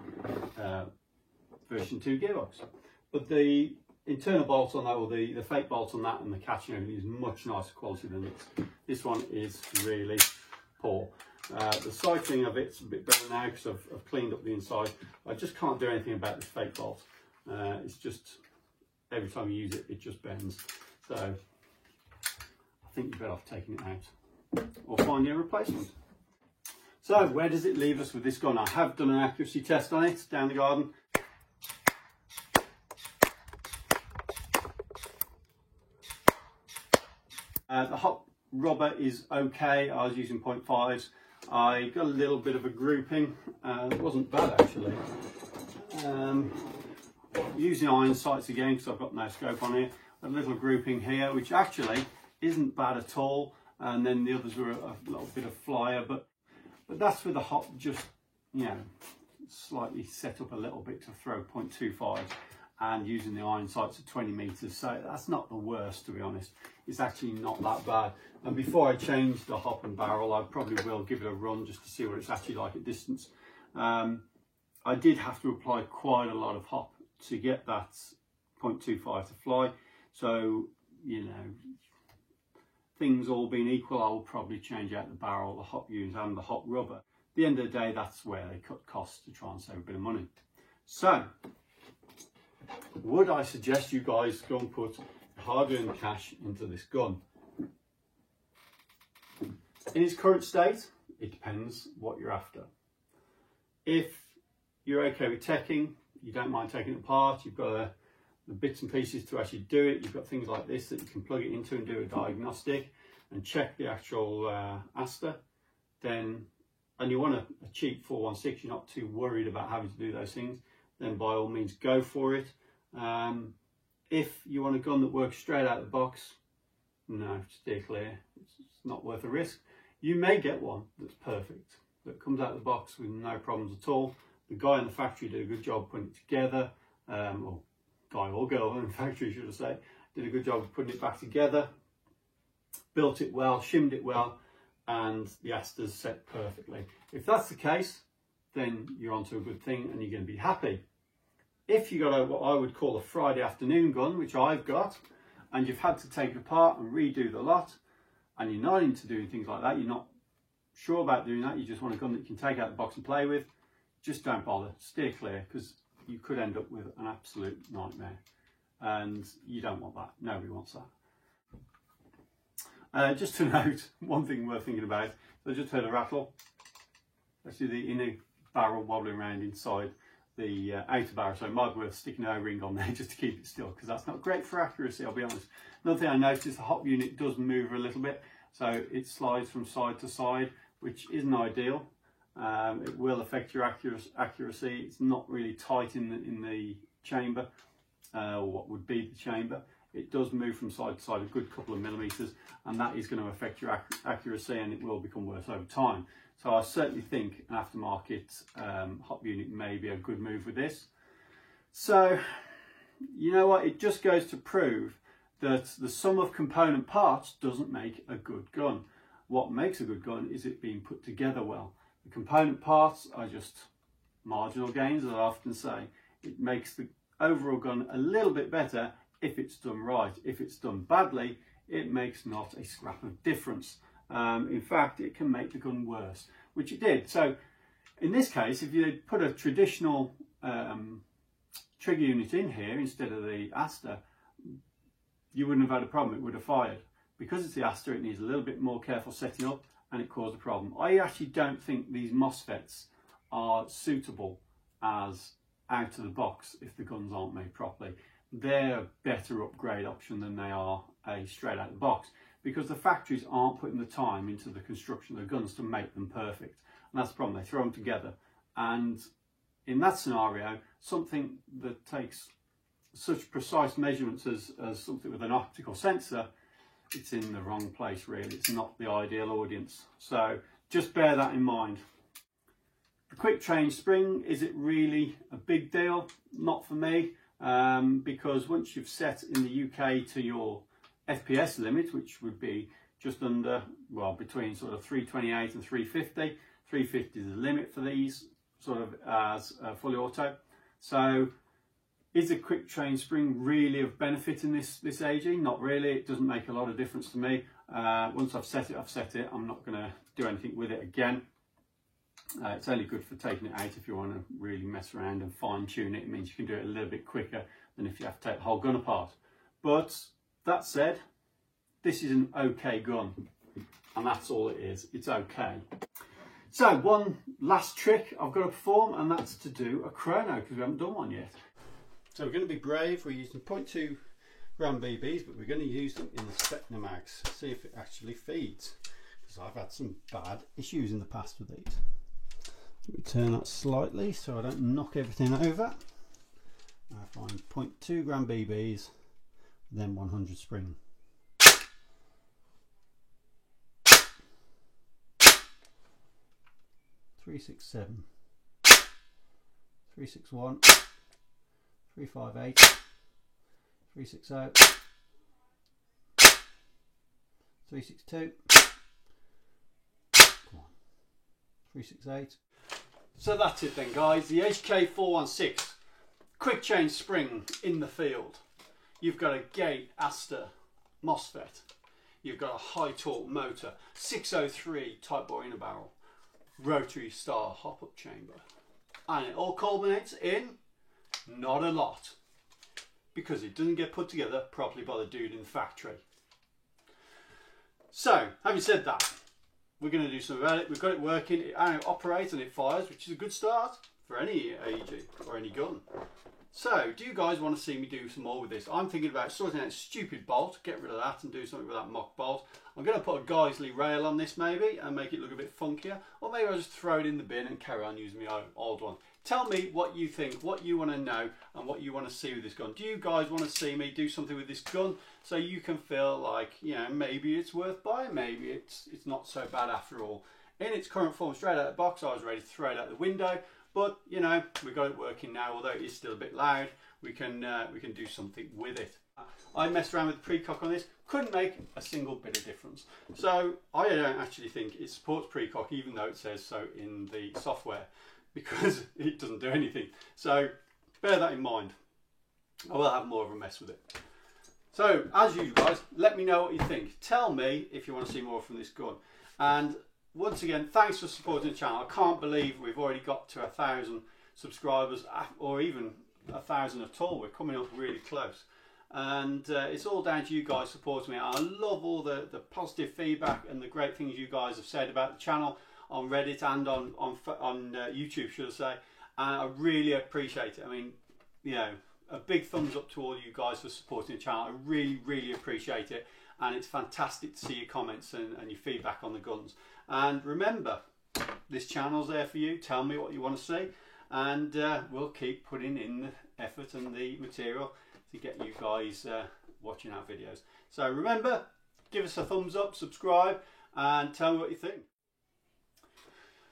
version 2 gearbox. But the internal bolt on that, or the fake bolt on that, and the catching and everything is much nicer quality than this. This one is really poor. The cycling of it's a bit better now because I've cleaned up the inside. I just can't do anything about this fake bolt. It's just, every time you use it, it just bends. So I think you're better off taking it out or finding a replacement. So where does it leave us with this gun? I have done an accuracy test on it down the garden. The hot rubber is okay. I was using 0.5s. I got a little bit of a grouping. It wasn't bad actually. Using iron sights again because I've got no scope on it. A little grouping here, which actually isn't bad at all. and then the others were a little bit of flyer, but that's with the hop just, you know, slightly set up a little bit to throw 0.25 and using the iron sights at 20 meters. So that's not the worst, to be honest. It's actually not that bad. And before I change the hop and barrel, I probably will give it a run just to see what it's actually like at distance. I did have to apply quite a lot of hop to get that 0.25 to fly. So, you know, things all being equal, I'll probably change out the barrel, the hop unit and the hop rubber. At the end of the day, that's where they cut costs to try and save a bit of money. So, would I suggest you guys go and put hard-earned cash into this gun? In its current state, it depends what you're after. If you're okay with teching, you don't mind taking it apart, you've got the bits and pieces to actually do it, you've got things like this that you can plug it into and do a diagnostic and check the actual Aster, then, and you want a cheap 416, you're not too worried about having to do those things, then by all means go for it. If you want a gun that works straight out of the box, no, steer clear. It's not worth the risk. You may get one that's perfect, that comes out of the box with no problems at all. The guy in the factory did a good job putting it together, or guy or girl in the factory, should I say, did a good job of putting it back together, built it well, shimmed it well, and the Aster's set perfectly. If that's the case, then you're onto a good thing and you're going to be happy. If you got what I would call a Friday afternoon gun, which I've got, and you've had to take it apart and redo the lot, and you're not into doing things like that, you're not sure about doing that, you just want a gun that you can take out the box and play with, just don't bother, steer clear, because you could end up with an absolute nightmare, and you don't want that. Nobody wants that. Just to note, one thing worth thinking about, I just heard a rattle. Actually, the inner barrel wobbling around inside the outer barrel, so it might be worth sticking an O-ring on there just to keep it still, because that's not great for accuracy, I'll be honest. Another thing I noticed, the hop unit does move a little bit, so it slides from side to side, which isn't ideal. It will affect your accuracy. It's not really tight in the chamber, or what would be the chamber. It does move from side to side a good couple of millimeters, and that is going to affect your accuracy, and it will become worse over time. So I certainly think an aftermarket hop unit may be a good move with this. So, you know what, it just goes to prove that the sum of component parts doesn't make a good gun. What makes a good gun is it being put together well. The component parts are just marginal gains, as I often say. It makes the overall gun a little bit better if it's done right. If it's done badly, it makes not a scrap of difference. In fact, it can make the gun worse, which it did. So in this case, if you put a traditional trigger unit in here instead of the Aster, you wouldn't have had a problem, it would have fired. Because it's the Aster, it needs a little bit more careful setting up, and it caused a problem. I actually don't think these MOSFETs are suitable as out of the box if the guns aren't made properly. They're a better upgrade option than they are a straight out of the box, because the factories aren't putting the time into the construction of the guns to make them perfect. And that's the problem, they throw them together. And in that scenario, something that takes such precise measurements as something with an optical sensor, it's in the wrong place really. It's not the ideal audience. So just bear that in mind. The quick change spring, is it really a big deal? Not for me, because once you've set in the UK to your FPS limit, which would be just under, well, between sort of 328 and 350. 350 is the limit for these sort of as fully auto. So is a quick change spring really of benefit in this aging? Not really. It doesn't make a lot of difference to me. Once I've set it, I've set it. I'm not going to do anything with it again. It's only good for taking it out if you want to really mess around and fine tune it. It means you can do it a little bit quicker than if you have to take the whole gun apart. But that said, this is an okay gun, and that's all it is. It's okay. So one last trick I've got to perform, and that's to do a chrono, because we haven't done one yet. So we're going to be brave. We're using 0.2 gram BBs, but we're going to use them in the Specna mags. See if it actually feeds, because I've had some bad issues in the past with these. Let me turn that slightly so I don't knock everything over. I find 0.2 gram BBs, then 100 spring. 367, 361, 358, 360, 362, come on, 368. So that's it then, guys. The HK416 quick change spring in the field. You've got a Gate Aster MOSFET. You've got a high torque motor, 603 Type bore inner barrel, rotary star hop up chamber, and it all culminates in not a lot, because it doesn't get put together properly by the dude in the factory. So, having said that, we're going to do something about it. We've got it working, it operates and it fires, which is a good start for any AEG or any gun. So, do you guys want to see me do some more with this? I'm thinking about sorting out a stupid bolt, get rid of that and do something with that mock bolt. I'm going to put a Geisley rail on this maybe and make it look a bit funkier. Or maybe I'll just throw it in the bin and carry on using my old one. Tell me what you think, what you want to know and what you want to see with this gun. Do you guys want to see me do something with this gun so you can feel like, you know, maybe it's worth buying, maybe it's not so bad after all. In its current form, straight out of the box, I was ready to throw it out the window. But, you know, we've got it working now, although it is still a bit loud. We can do something with it. I messed around with the precock on this, couldn't make a single bit of difference. So I don't actually think it supports precock, even though it says so in the software, because it doesn't do anything. So bear that in mind. I will have more of a mess with it. So as usual, guys, let me know what you think. Tell me if you want to see more from this gun. And once again, thanks for supporting the channel. I can't believe we've already got to 1,000 subscribers, or even 1,000 at all. We're coming up really close. And it's all down to you guys supporting me. I love all the positive feedback and the great things you guys have said about the channel on Reddit and on YouTube, should I say. And I really appreciate it. I mean, you know, a big thumbs up to all you guys for supporting the channel. I really, really appreciate it. And it's fantastic to see your comments and your feedback on the guns. And remember, this channel's there for you. Tell me what you want to see. And we'll keep putting in the effort and the material to get you guys watching our videos. So remember, give us a thumbs up, subscribe, and tell me what you think.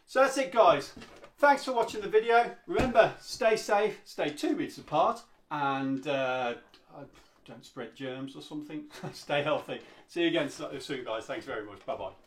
So that's it, guys. Thanks for watching the video. Remember, stay safe, stay 2 meters apart, and don't spread germs or something. Stay healthy. See you again soon, guys. Thanks very much. Bye-bye.